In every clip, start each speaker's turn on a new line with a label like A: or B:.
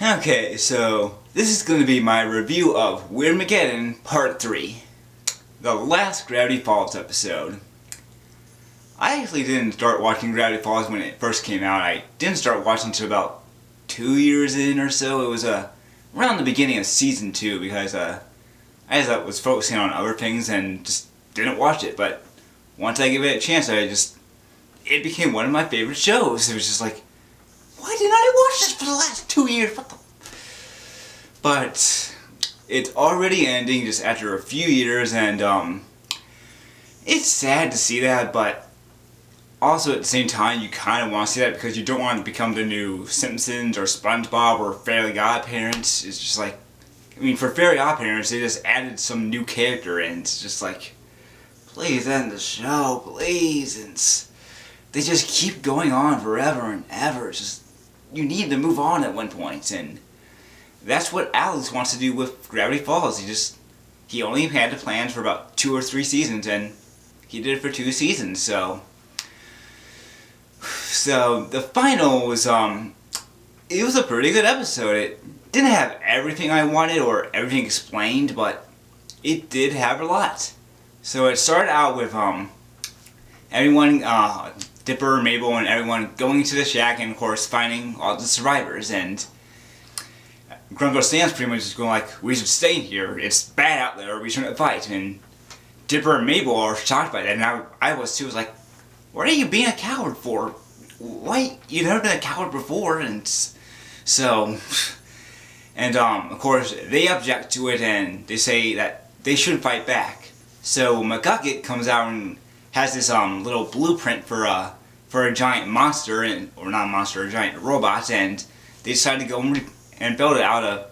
A: Okay, so this is going to be my review of Weirdmageddon Part 3, the last Gravity Falls episode. I actually didn't start watching Gravity Falls when it first came out. I didn't start watching until about 2 years in or so. It was around the beginning of Season 2 because I just was focusing on other things and just didn't watch it. But once I gave it a chance, it became one of my favorite shows. It was just like, why didn't I watch this for the last 2 years? What the? But it's already ending just after a few years, and it's sad to see that, but also at the same time you kind of want to see that because you don't want to become the new Simpsons or SpongeBob or Fairly Godparents. It's just like, I mean, for Fairly Godparents they just added some new character and it's just like, please end the show, please. And they just keep going on forever and ever. It's just, you need to move on at one point, and that's what Alex wants to do with Gravity Falls. He only had the plans for about 2 or 3 seasons, and he did it for 2 seasons. So the final was it was a pretty good episode. It didn't have everything I wanted or everything explained, but it did have a lot. So it started out with everyone, Dipper, Mabel, and everyone going to the shack and of course finding all the survivors, and Grunkle Stan's pretty much just going like, we should stay here, it's bad out there, we shouldn't fight. And Dipper and Mabel are shocked by that, and I was too. Was like, what are you being a coward for? Why? You've never been a coward before. And so, and of course they object to it and they say that they should fight back. So McGucket comes out and has this little blueprint for a giant monster, or not a monster, a giant robot, and they decide to go and build it out of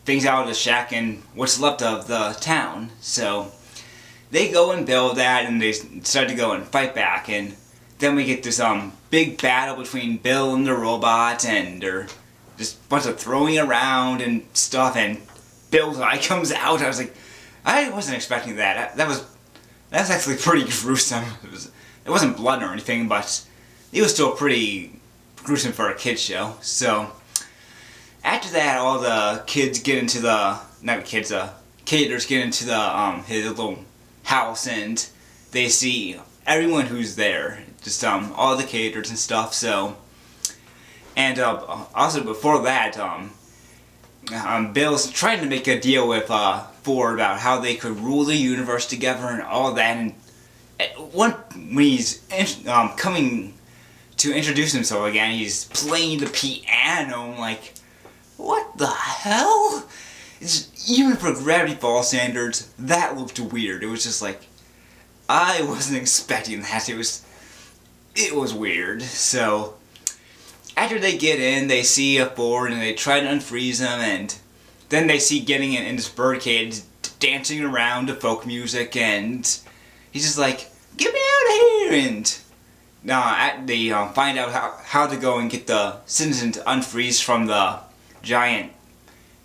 A: things out of the shack and what's left of the town. So they go and build that, and they decide to go and fight back, and then we get this big battle between Bill and the robot, and they're just a bunch of throwing around and stuff, and Bill's eye comes out. I was like, I wasn't expecting that. That's actually pretty gruesome. It wasn't blood or anything, but it was still pretty gruesome for a kid's show. So after that, all the kids get into caterers get into his little house, and they see everyone who's there, just all the caterers and stuff. So, and also before that, Bill's trying to make a deal with Ford about how they could rule the universe together and all that. And when he's coming to introduce himself again, he's playing the piano. I'm like, what the hell? Even for Gravity Falls standards, that looked weird. It was just like, I wasn't expecting that. It was weird. So after they get in, they see a Ford and they try to unfreeze him, and then they see getting in this birdcage dancing around to folk music, and he's just like, get me out of here. And they find out how to go and get the citizen to unfreeze from the giant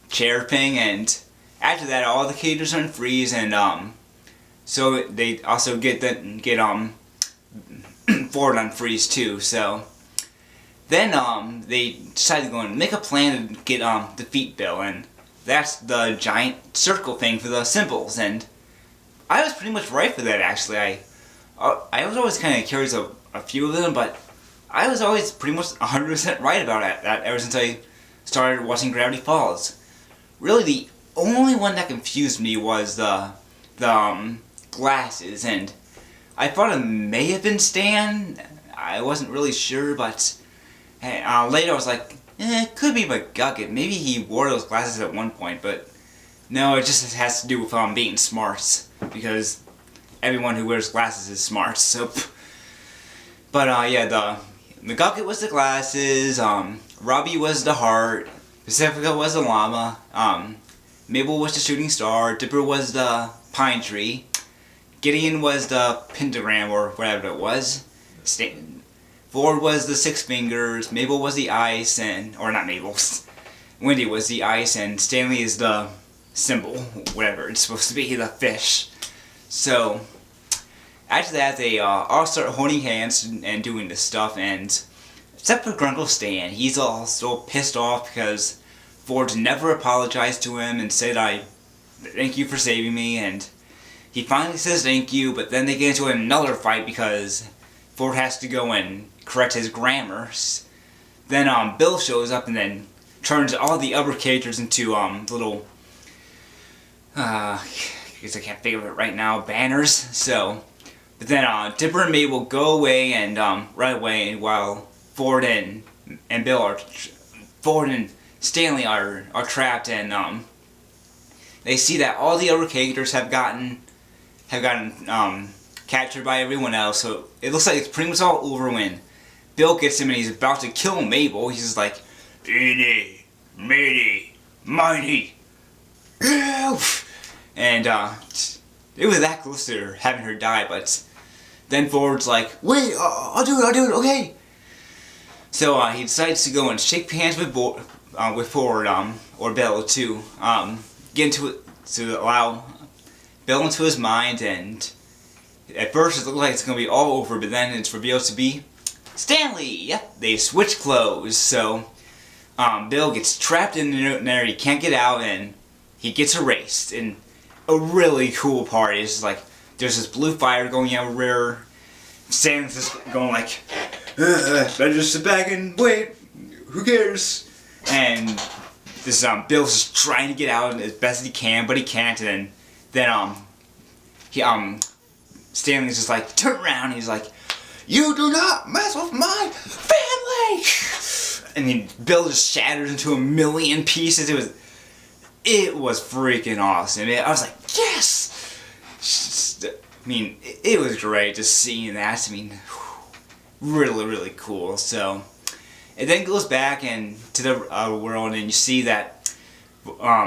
A: chair thing, and after that all the caterers unfreeze, and so they also get Ford unfreeze too. So then they decide to go and make a plan to defeat Bill, and that's the giant circle thing for the symbols. And I was pretty much right for that, actually. I was always kind of curious of a few of them, but I was always pretty much 100% right about that ever since I started watching Gravity Falls. Really, the only one that confused me was the glasses, and I thought it may have been Stan. I wasn't really sure, but later I was like, it could be McGucket. Maybe he wore those glasses at one point, but no, it just has to do with being smart, because everyone who wears glasses is smart. So, but yeah, the McGucket was the glasses, Robbie was the heart, Pacifica was the llama, Mabel was the shooting star, Dipper was the pine tree, Gideon was the pentagram or whatever it was, Ford was the 6 fingers, Mabel was the ice, or not Mabel, Wendy was the ice, and Stanley is the symbol, whatever it's supposed to be, the fish. So after that, they all start holding hands and doing this stuff, and except for Grunkle Stan, he's all still pissed off because Ford never apologized to him and said, thank you for saving me, and he finally says thank you, but then they get into another fight because Ford has to go and correct his grammar. Then Bill shows up and then turns all the other characters into little, I guess I can't think of it right now, banners. So, but then Dipper and Mabel go away and right away, while Ford and Stanley are trapped, and they see that all the other characters have gotten captured by everyone else. So it looks like it's pretty much all over when Bill gets him and he's about to kill Mabel. He's just like, "Eeny, meeny, miny, yeah!" And it was that close to having her die, but then Ford's like, "Wait, I'll do it, okay?" So he decides to go and shake hands with Ford or Bill to get into it, to allow Bill into his mind. And at first it looked like it's gonna be all over, but then it's revealed to be Stanley. Yep, they switch clothes. So Bill gets trapped in there, he can't get out, and he gets erased. And a really cool part is like there's this blue fire going everywhere. Stanley's just going like, better just sit back and wait, who cares? And this Bill's just trying to get out as best as he can, but he can't. And then Stanley's just like, turn around, and he's like, "You do not mess with my family!" And Bill just shatters into a million pieces. It was freaking awesome. I was like, yes! I mean, it was great just seeing that. I mean, really, really cool. So it then goes back into the world, and you see that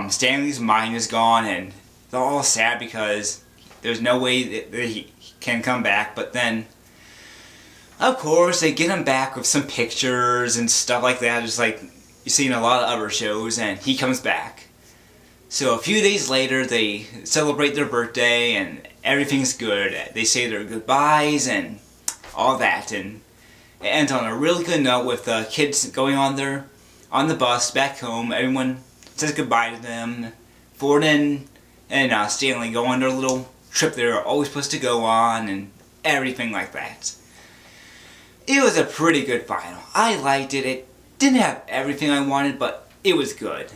A: Stanley's mind is gone, and they're all sad because there's no way that he can come back. But then, of course, they get him back with some pictures and stuff like that, just like you see in a lot of other shows, and he comes back. So a few days later, they celebrate their birthday, and everything's good. They say their goodbyes and all that, and it ends on a really good note with the kids going on the bus back home. Everyone says goodbye to them. Ford and Stanley go on their little trip they're always supposed to go on, and everything like that. It was a pretty good final. I liked it. It didn't have everything I wanted, but it was good.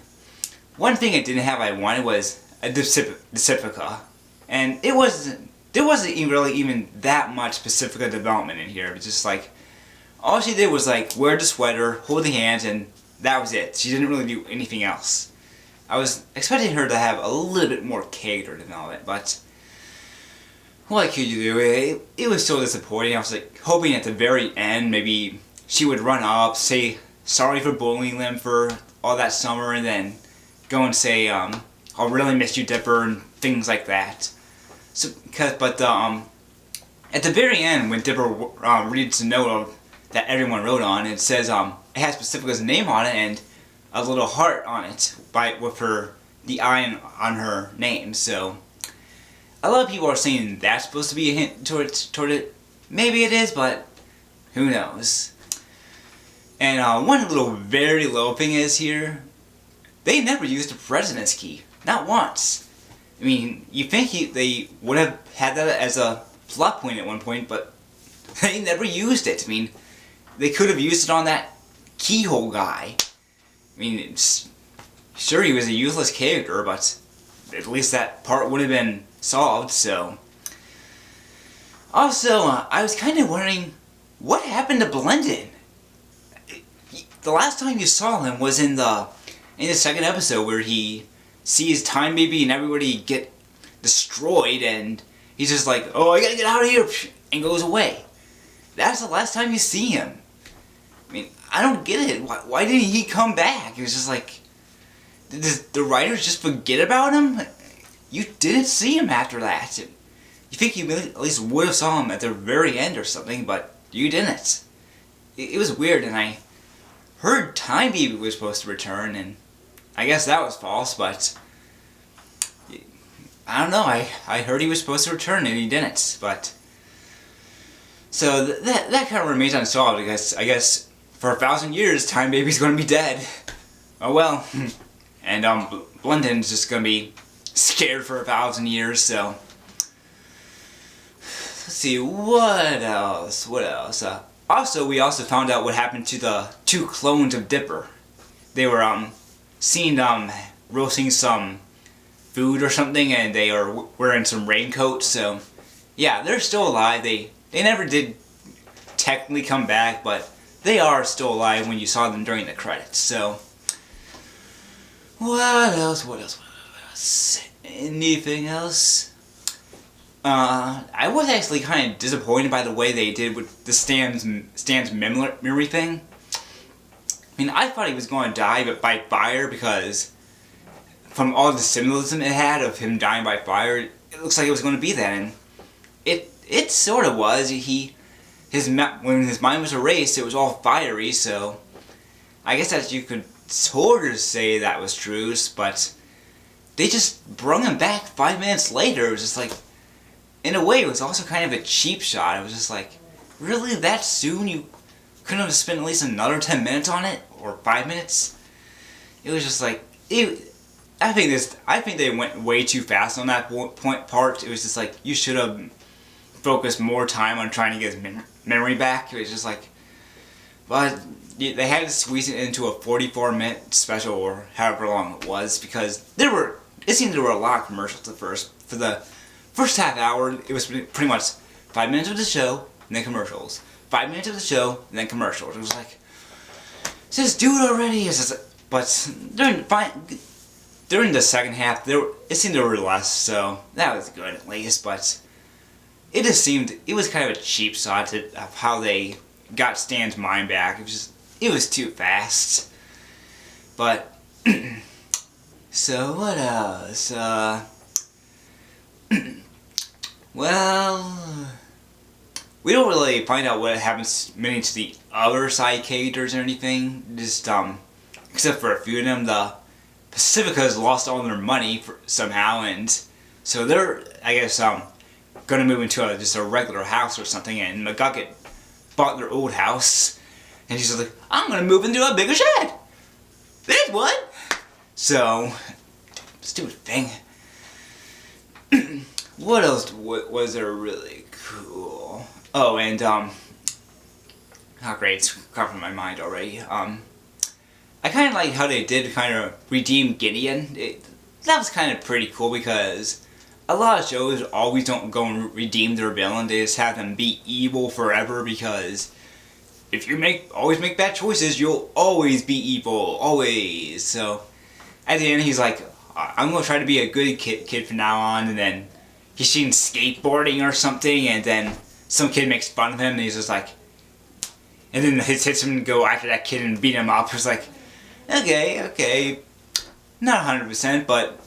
A: One thing it didn't have I wanted was a Pacifica, and there wasn't really even that much Pacifica development in here. It was just like, all she did was like wear the sweater, hold the hands, and that was it. She didn't really do anything else. I was expecting her to have a little bit more character development, but what could you do? It was so disappointing. I was like hoping at the very end maybe she would run up, say sorry for bullying them for all that summer, and then go and say, "I really miss you, Dipper," and things like that. So, but at the very end, when Dipper reads the note that everyone wrote on, it says it has Pacifica's name on it and a little heart on it with the eye on her name. So a lot of people are saying that's supposed to be a hint toward it. Maybe it is, but who knows? And one little very low thing is here, they never used the president's key, not once. I mean, you think they would have had that as a plot point at one point, but they never used it. I mean, they could have used it on that keyhole guy. I mean, sure, he was a useless character, but at least that part would have been solved. So, also, I was kind of wondering what happened to Blendon. The last time you saw him was in the second episode where he sees Time Baby and everybody get destroyed, and he's just like, "Oh, I gotta get out of here," and goes away. That's the last time you see him. I mean, I don't get it. Why didn't he come back? It was just like, did the writers just forget about him? You didn't see him after that. You think you at least would have saw him at the very end or something, but you didn't. It was weird, and I heard Time Baby was supposed to return, and I guess that was false, but I don't know. I heard he was supposed to return, and he didn't, but so that kind of remains unsolved. I guess for 1,000 years, Time Baby's going to be dead. Oh well. and Blendon's just gonna be scared for 1,000 years. So let's see what else. Also, we also found out what happened to the 2 clones of Dipper. They were seen roasting some food or something, and they are wearing some raincoats. So yeah, they're still alive. They never did technically come back, but they are still alive when you saw them during the credits. So what else? Anything else? I was actually kind of disappointed by the way they did with the Stan's memory thing. I mean, I thought he was going to die by fire, because from all the symbolism it had of him dying by fire, it looks like it was going to be that, and it sort of was. When his mind was erased, it was all fiery, so I guess that you could sort of say that was true, but they just brung him back 5 minutes later. It was just like, in a way, it was also kind of a cheap shot. It was just like, really, that soon? You couldn't have spent at least another 10 minutes on it? Or 5 minutes? It was just like, I think they went way too fast on that part. It was just like, you should have focused more time on trying to get his memory back. It was just like, but they had to squeeze it into a 44-minute special, or however long it was, because it seemed there were a lot of commercials at first. For the first half hour, it was pretty much 5 minutes of the show, and then commercials. 5 minutes of the show, and then commercials. It was like, just do it already. But during the second half, it seemed there were less, so that was good at least. But it just seemed, it was kind of a cheap shot of how they got Stan's mind back. It was too fast. But so what else? Well, we don't really find out what happens many to the other side characters or anything. Just except for a few of them, the Pacificas lost all their money somehow, and so they're, I guess, gonna move into just a regular house or something. And McGucket bought their old house, and she's like, I'm gonna move into a bigger shed. There's what? So, stupid thing. What else was there really cool? Oh, and oh great, it's come from my mind already. I kind of like how they did kind of redeem Gideon. That was kind of pretty cool, because a lot of shows always don't go and redeem their villain. They just have them be evil forever, because if you always make bad choices, you'll always be evil, always. So at the end, he's like, I'm gonna try to be a good kid from now on. And then he's seen skateboarding or something, and then some kid makes fun of him, and he's just like, and then hits him and go after that kid and beat him up. It's like, okay, not 100%, but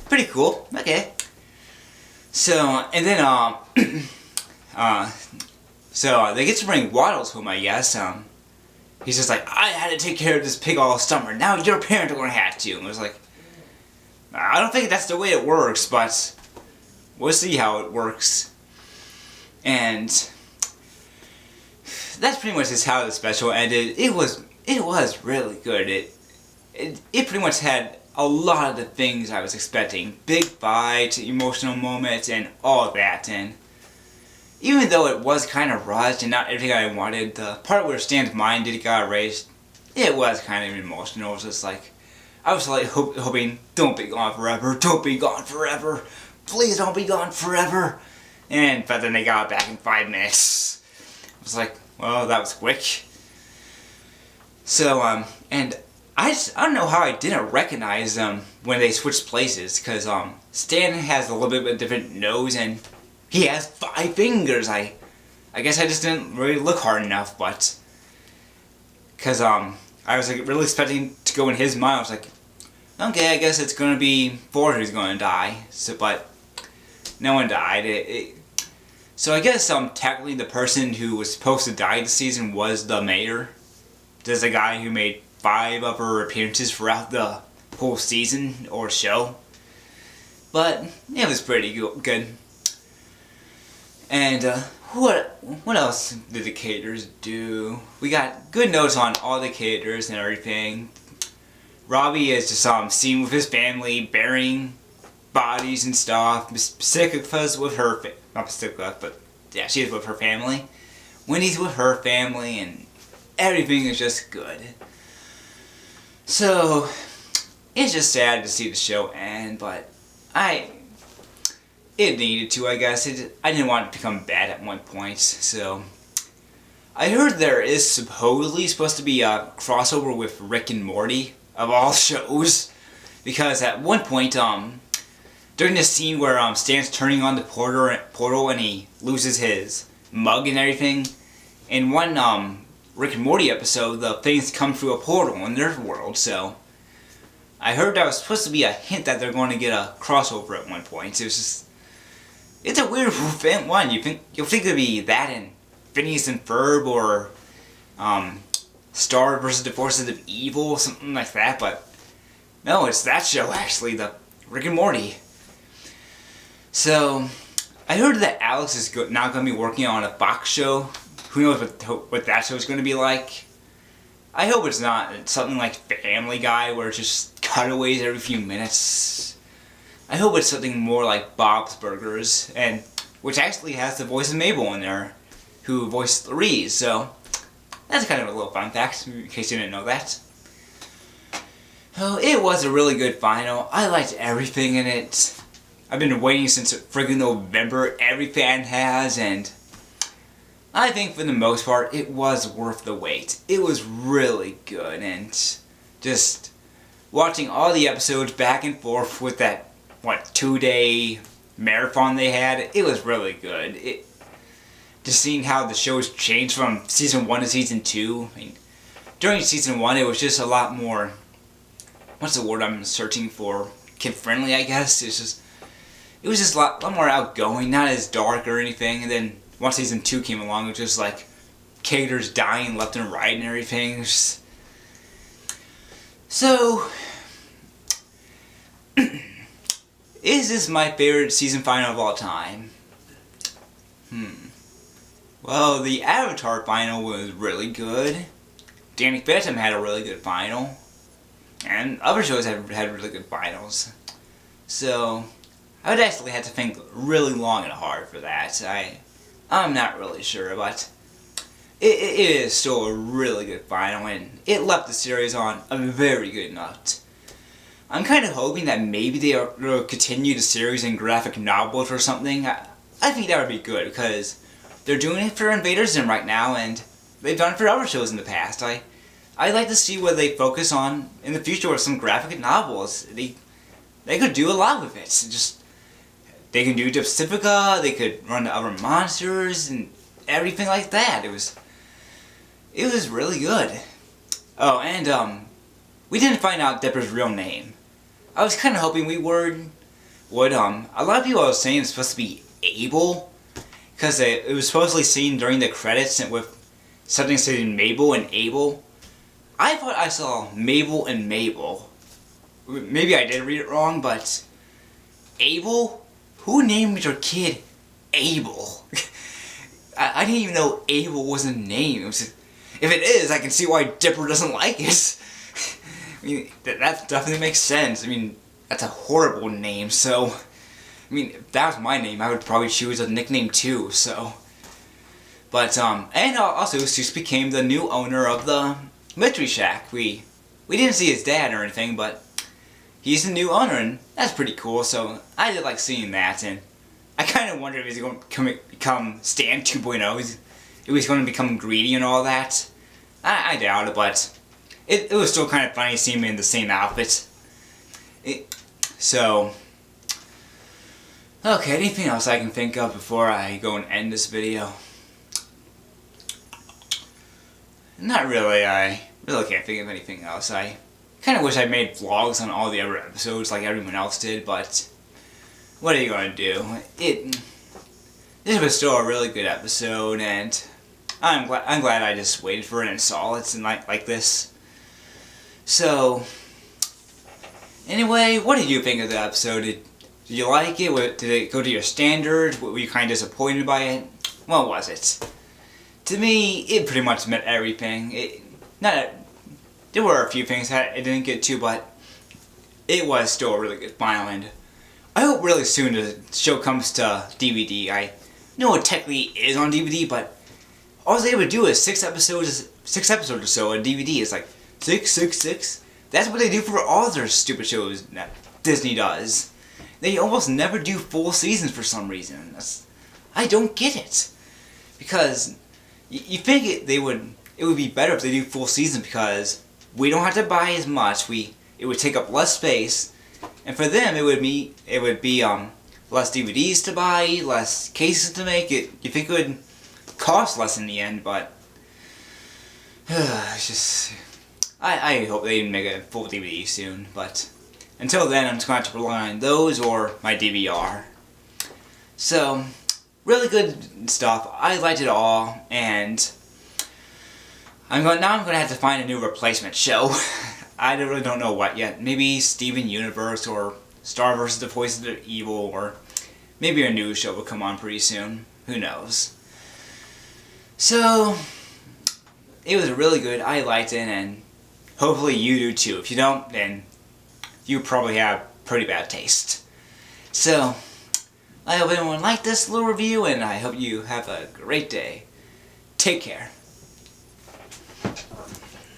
A: pretty cool. Okay. So, and then so they get to bring Waddles home, I guess. He's just like, I had to take care of this pig all summer. Now your parents are gonna have to. And I was like, I don't think that's the way it works, but we'll see how it works. And that's pretty much just how the special ended. It was really good. It pretty much had a lot of the things I was expecting. Big fights, emotional moments, and all of that. And even though it was kind of rushed and not everything I wanted, the part where Stan's mind did get erased, it was kind of emotional. It was just like, I was like hoping, don't be gone forever, don't be gone forever, please don't be gone forever. But then they got it back in 5 minutes. I was like, well, that was quick. So, and I don't know how I didn't recognize them when they switched places, because Stan has a little bit of a different nose, and he has 5 fingers. I guess I just didn't really look hard enough, but because I was like really expecting to go in his mind. I was like, okay, I guess it's gonna be Ford who's gonna die. So, but no one died. So I guess technically the person who was supposed to die this season was the mayor. There's a guy who made 5 of her appearances throughout the whole season or show. But it was pretty good. And what else did the caterers do? We got good notes on all the caterers and everything. Robbie is just seen with his family burying bodies and stuff. Pacifica's with her, not Pacifica, but yeah, she's with her family. Wendy's with her family, and everything is just good. So it's just sad to see the show end, but it needed to, I guess. I didn't want it to become bad at one point, so. I heard there is supposedly supposed to be a crossover with Rick and Morty, of all shows. Because at one point, during the scene where Stan's turning on the portal and he loses his mug and everything, in one Rick and Morty episode, the things come through a portal in their world, so. I heard that was supposed to be a hint that they're going to get a crossover at one point. It was just. It's a weird one. You'll think it'd be that and Phineas and Ferb or Star versus the Forces of Evil, something like that, but no, it's that show actually, the Rick and Morty. So, I heard that Alex is now going to be working on a Fox show. Who knows what that show is going to be like? I hope it's not something like Family Guy where it's just cutaways every few minutes. I hope it's something more like Bob's Burgers, and which actually has the voice of Mabel in there, who voiced Louise, so that's kind of a little fun fact, in case you didn't know that. Oh, it was a really good final. I liked everything in it. I've been waiting since friggin' November, every fan has, and I think for the most part, it was worth the wait. It was really good, and just watching all the episodes back and forth with that, 2-day marathon they had, it was really good. Just seeing how the show's changed from season 1 to season 2. I mean, during season 1, it was just a lot more, what's the word I'm searching for? Kid-friendly, I guess. It was just a lot more outgoing, not as dark or anything. And then once season 2 came along, it was just like characters dying left and right and everything. So, is this my favorite season final of all time? Well, the Avatar final was really good. Danny Phantom had a really good final. And other shows had really good finals. So, I would actually have to think really long and hard for that. I'm not really sure, but it is still a really good final, and it left the series on a very good note. I'm kind of hoping that maybe they'll continue the series in graphic novels or something. I think that would be good, because they're doing it for Invader Zim right now, and they've done it for other shows in the past. I'd like to see what they focus on in the future with some graphic novels. They could do a lot with it. They can do Pacifica, they could run to other monsters, and everything like that. It was really good. Oh, and we didn't find out Dipper's real name. I was kind of hoping we would. A lot of people are saying it's supposed to be Abel, because it was supposedly seen during the credits with something saying Mabel and Abel. I thought I saw Mabel and Mabel. Maybe I did read it wrong, but Abel? Who named your kid Abel? I didn't even know Abel was a name. If it is, I can see why Dipper doesn't like it. I mean, that definitely makes sense. I mean, that's a horrible name, so. I mean, if that was my name, I would probably choose a nickname too, so. But, and also, Seuss became the new owner of the Mystery Shack. We didn't see his dad or anything, but he's the new owner, and that's pretty cool, so I did like seeing that, and I kind of wonder if he's going to become Stan 2.0, if he's going to become greedy and all that. I doubt it, but it was still kind of funny seeing him in the same outfit. So, okay, anything else I can think of before I go and end this video? Not really, I really can't think of anything else. I kind of wish I made vlogs on all the other episodes like everyone else did, but what are you going to do? This was still a really good episode, and I'm glad I just waited for it and saw it and like this. So, anyway, what did you think of the episode? Did you like it? Did it go to your standards? Were you kind of disappointed by it? What was it? To me, it pretty much met everything. There were a few things that I didn't get to, but it was still a really good final end. I hope really soon the show comes to DVD. I know it technically is on DVD, but all I was able to do is 6 episodes or so on DVD. It's like 666. That's what they do for all their stupid shows that Disney does. They almost never do full seasons for some reason. I don't get it. Because you think it would be better if they do full season, because we don't have to buy as much. It would take up less space, and for them it would be less DVDs to buy, less cases to make. You think it would cost less in the end, but it's just I hope they make a full DVD soon. But until then, I'm just going to have to rely on those or my DVR. So, really good stuff. I liked it all, and I'm going to have to find a new replacement show. I really don't know what yet. Maybe Steven Universe or Star vs. the Voices of Evil, or maybe a new show will come on pretty soon. Who knows? So, it was really good. I liked it, and hopefully you do too. If you don't, then you probably have pretty bad taste. So, I hope everyone liked this little review, and I hope you have a great day. Take care.